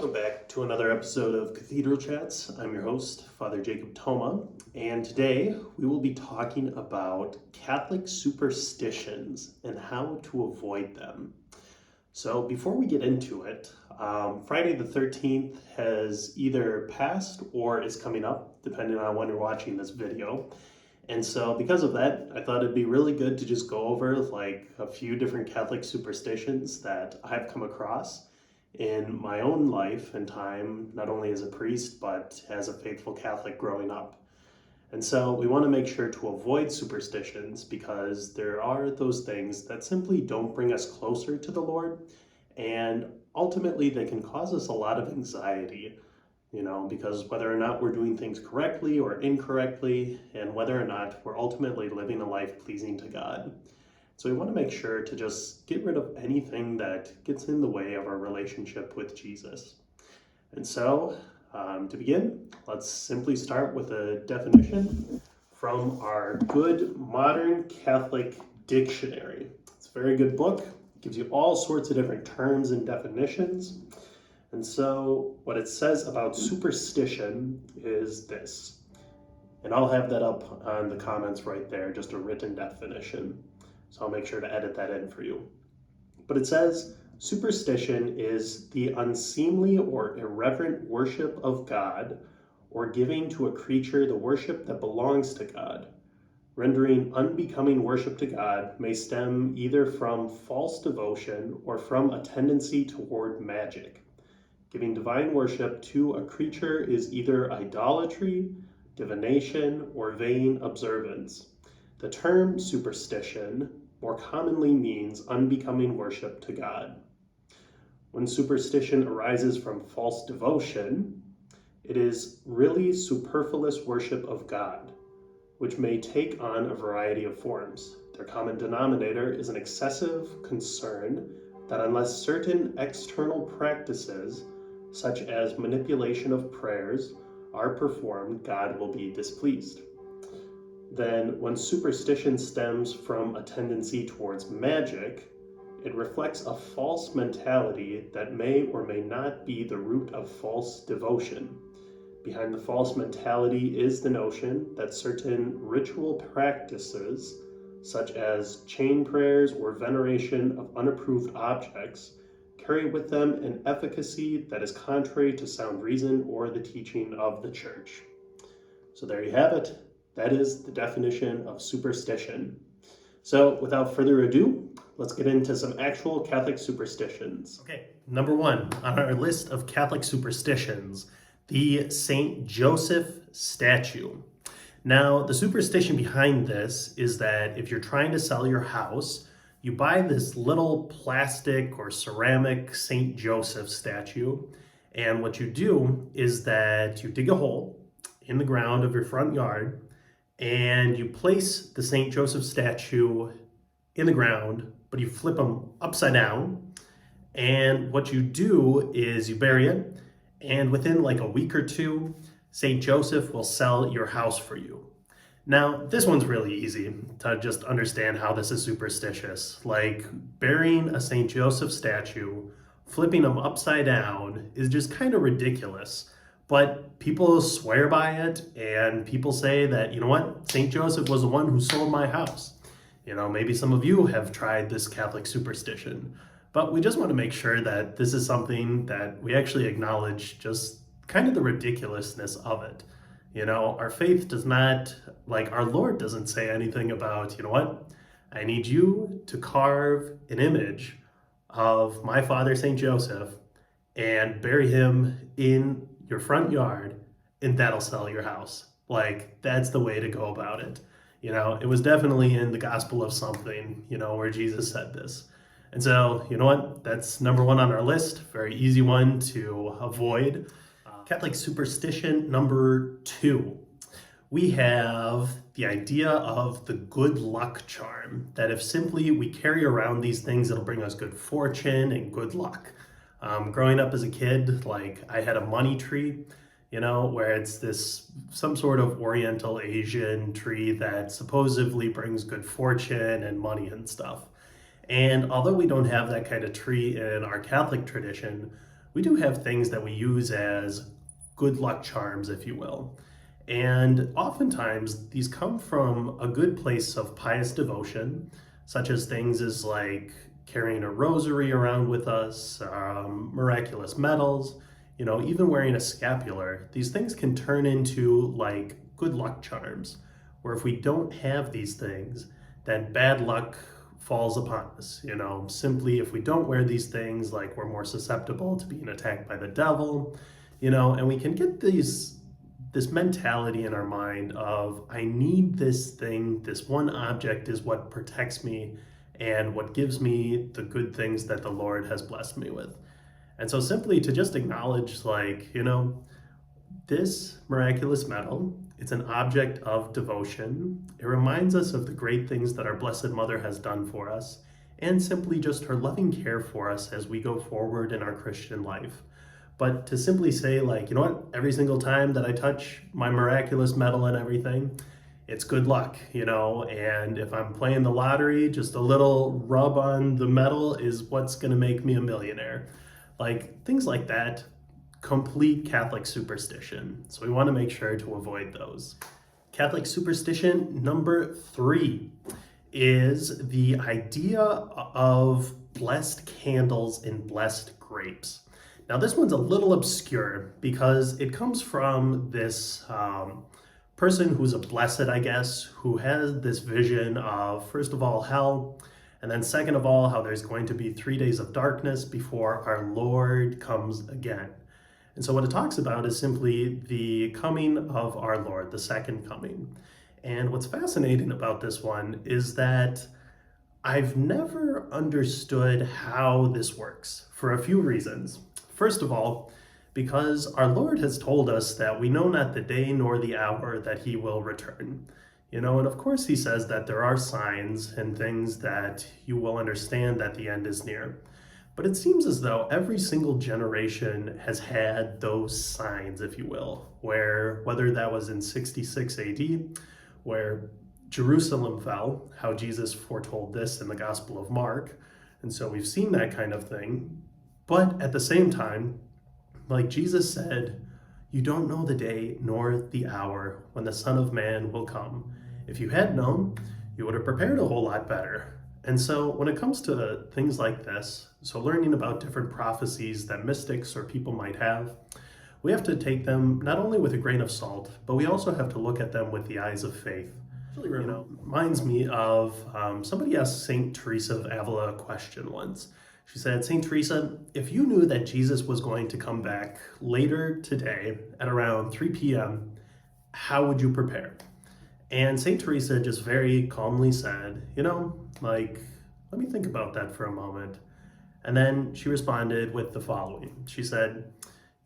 Welcome back to another episode of Cathedral Chats. I'm your host, Father Jacob Toma, and today we will be talking about Catholic superstitions and how to avoid them. So before we get into it, Friday the 13th has either passed or is coming up, depending on when you're watching this video. And so because of that, I thought it'd be really good to just go over like a few different Catholic superstitions that I've come across in my own life and time, not only as a priest, but as a faithful Catholic growing up. And so we want to make sure to avoid superstitions because there are those things that simply don't bring us closer to the Lord, and ultimately they can cause us a lot of anxiety, because whether or not we're doing things correctly or incorrectly, and whether or not we're ultimately living a life pleasing to God. So we want to make sure to just get rid of anything that gets in the way of our relationship with Jesus. And so, to begin, let's simply start with a definition from our good modern Catholic dictionary. It's a very good book. It gives you all sorts of different terms and definitions. And so what it says about superstition is this. And I'll have that up on the comments right there, just a written definition. So I'll make sure to edit that in for you. But it says, superstition is the unseemly or irreverent worship of God, or giving to a creature the worship that belongs to God. Rendering unbecoming worship to God may stem either from false devotion or from a tendency toward magic. Giving divine worship to a creature is either idolatry, divination, or vain observance. The term superstition more commonly means unbecoming worship to God. When superstition arises from false devotion, it is really superfluous worship of God, which may take on a variety of forms. Their common denominator is an excessive concern that unless certain external practices, such as manipulation of prayers, are performed, God will be displeased. Then, when superstition stems from a tendency towards magic, it reflects a false mentality that may or may not be the root of false devotion. Behind the false mentality is the notion that certain ritual practices, such as chain prayers or veneration of unapproved objects, carry with them an efficacy that is contrary to sound reason or the teaching of the Church. So there you have it. That is the definition of superstition. So without further ado, let's get into some actual Catholic superstitions. Okay, number one on our list of Catholic superstitions, the St. Joseph statue. Now, the superstition behind this is that if you're trying to sell your house, you buy this little plastic or ceramic St. Joseph statue, and what you do is that you dig a hole in the ground of your front yard, and you place the St. Joseph statue in the ground, but you flip them upside down. And what you do is you bury it, and within like a week or two, St. Joseph will sell your house for you. Now, this one's really easy to just understand how this is superstitious. Like burying a St. Joseph statue, flipping them upside down is just kind of ridiculous. But people swear by it, and people say that, St. Joseph was the one who sold my house. Maybe some of you have tried this Catholic superstition, but we just want to make sure that this is something that we actually acknowledge just kind of the ridiculousness of it. Our faith does not, our Lord doesn't say anything about, I need you to carve an image of my father, St. Joseph, and bury him in your front yard, and that'll sell your house. That's the way to go about it. It was definitely in the Gospel of something, where Jesus said this. And so, that's number one on our list. Very easy one to avoid. Catholic superstition number two. We have the idea of the good luck charm, that if simply we carry around these things, it'll bring us good fortune and good luck. Growing up as a kid, I had a money tree, where it's some sort of Oriental Asian tree that supposedly brings good fortune and money and stuff. And although we don't have that kind of tree in our Catholic tradition, we do have things that we use as good luck charms, if you will. And oftentimes these come from a good place of pious devotion, such as things as like carrying a rosary around with us, miraculous medals, even wearing a scapular. These things can turn into like good luck charms, where if we don't have these things, then bad luck falls upon us. Simply if we don't wear these things, like we're more susceptible to being attacked by the devil, and we can get this mentality in our mind of, I need this thing, this one object is what protects me and what gives me the good things that the Lord has blessed me with. And so simply to just acknowledge, like, this miraculous medal, it's an object of devotion. It reminds us of the great things that our Blessed Mother has done for us, and simply just her loving care for us as we go forward in our Christian life. But to simply say, like, you know what, every single time that I touch my miraculous medal and everything, it's good luck, and if I'm playing the lottery, just a little rub on the medal is what's going to make me a millionaire. Like, things like that, complete Catholic superstition. So we want to make sure to avoid those. Catholic superstition number 3 is the idea of blessed candles and blessed grapes. Now this one's a little obscure because it comes from this person who's a blessed, I guess, who has this vision of, first of all, hell, and then second of all, how there's going to be 3 days of darkness before our Lord comes again. And so what it talks about is simply the coming of our Lord, the second coming. And what's fascinating about this one is that I've never understood how this works for a few reasons. First of all, because our Lord has told us that we know not the day nor the hour that he will return. And of course he says that there are signs and things that you will understand that the end is near. But it seems as though every single generation has had those signs, if you will, whether that was in 66 AD, where Jerusalem fell, how Jesus foretold this in the Gospel of Mark. And so we've seen that kind of thing. But at the same time, like Jesus said, you don't know the day nor the hour when the Son of Man will come. If you had known, you would have prepared a whole lot better. And so when it comes to things like this, so learning about different prophecies that mystics or people might have, we have to take them not only with a grain of salt, but we also have to look at them with the eyes of faith. It really reminds me of somebody asked St. Teresa of Avila a question once. She said, St. Teresa, if you knew that Jesus was going to come back later today at around 3 p.m., how would you prepare? And St. Teresa just very calmly said, let me think about that for a moment. And then she responded with the following. She said,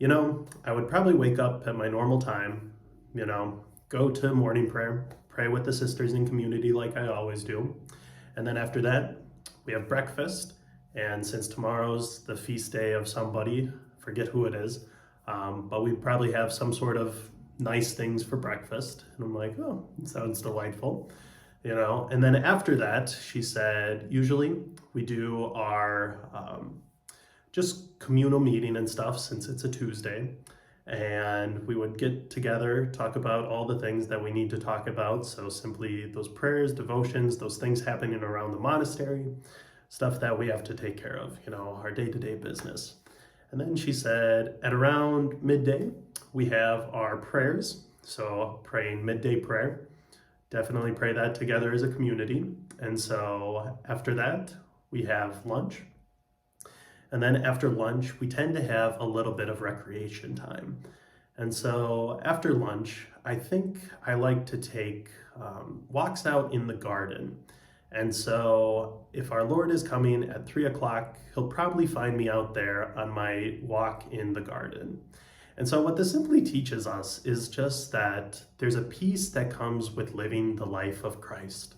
I would probably wake up at my normal time, go to morning prayer, pray with the sisters in community like I always do. And then after that, we have breakfast. And since tomorrow's the feast day of somebody, forget who it is, but we probably have some sort of nice things for breakfast. And I'm like, oh, it sounds delightful, And then after that, she said, usually we do our just communal meeting and stuff since it's a Tuesday. And we would get together, talk about all the things that we need to talk about. So simply those prayers, devotions, those things happening around the monastery, stuff that we have to take care of, our day-to-day business. And then she said, at around midday, we have our prayers. So praying midday prayer, definitely pray that together as a community. And so after that, we have lunch. And then after lunch, we tend to have a little bit of recreation time. And so after lunch, I think I like to take walks out in the garden. And so if our Lord is coming at 3 o'clock, he'll probably find me out there on my walk in the garden. And so what this simply teaches us is just that there's a peace that comes with living the life of Christ.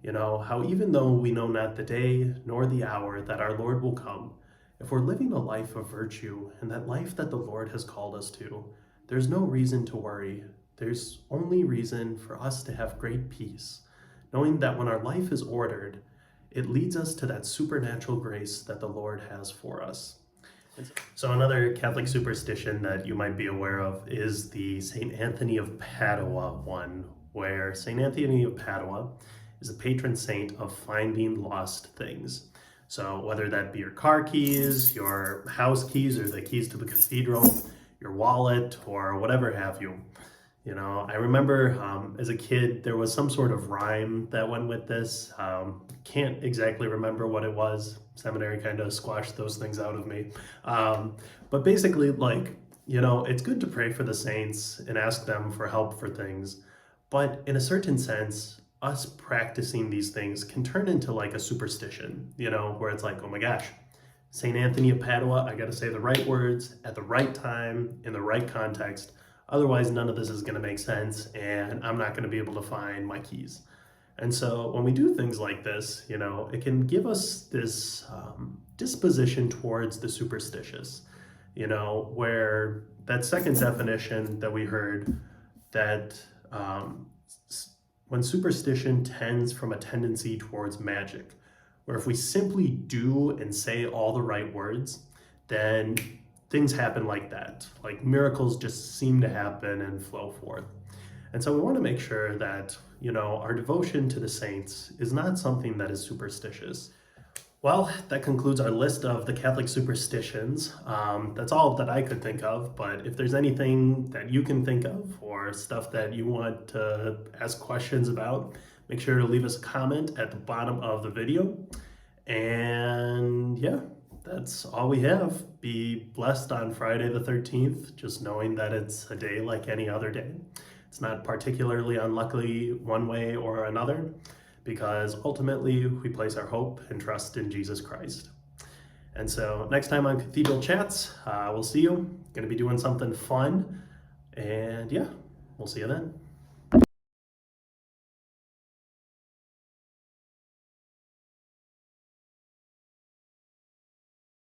How even though we know not the day nor the hour that our Lord will come, if we're living a life of virtue and that life that the Lord has called us to, there's no reason to worry. There's only reason for us to have great peace, knowing that when our life is ordered, it leads us to that supernatural grace that the Lord has for us. So another Catholic superstition that you might be aware of is the St. Anthony of Padua one, where St. Anthony of Padua is a patron saint of finding lost things. So whether that be your car keys, your house keys, or the keys to the cathedral, your wallet, or whatever have you. You know, I remember as a kid, there was some sort of rhyme that went with this. Can't exactly remember what it was. Seminary kind of squashed those things out of me. But basically, like, you know, it's good to pray for the saints and ask them for help for things. But in a certain sense, us practicing these things can turn into like a superstition, you know, where it's like, oh my gosh, St. Anthony of Padua, I got to say the right words at the right time in the right context. Otherwise, none of this is going to make sense, and I'm not going to be able to find my keys. And so when we do things like this, you know, it can give us this disposition towards the superstitious, you know, where that second definition that we heard, that when superstition tends from a tendency towards magic, where if we simply do and say all the right words, then things happen like that. Like miracles just seem to happen and flow forth. And so we want to make sure that, you know, our devotion to the saints is not something that is superstitious. Well, that concludes our list of the Catholic superstitions. That's all that I could think of, but if there's anything that you can think of or stuff that you want to ask questions about, make sure to leave us a comment at the bottom of the video. And yeah, that's all we have. Be blessed on Friday the 13th, just knowing that it's a day like any other day. It's not particularly unlucky one way or another, because ultimately we place our hope and trust in Jesus Christ. And so next time on Cathedral Chats, we'll see you. Going to be doing something fun. And yeah, we'll see you then.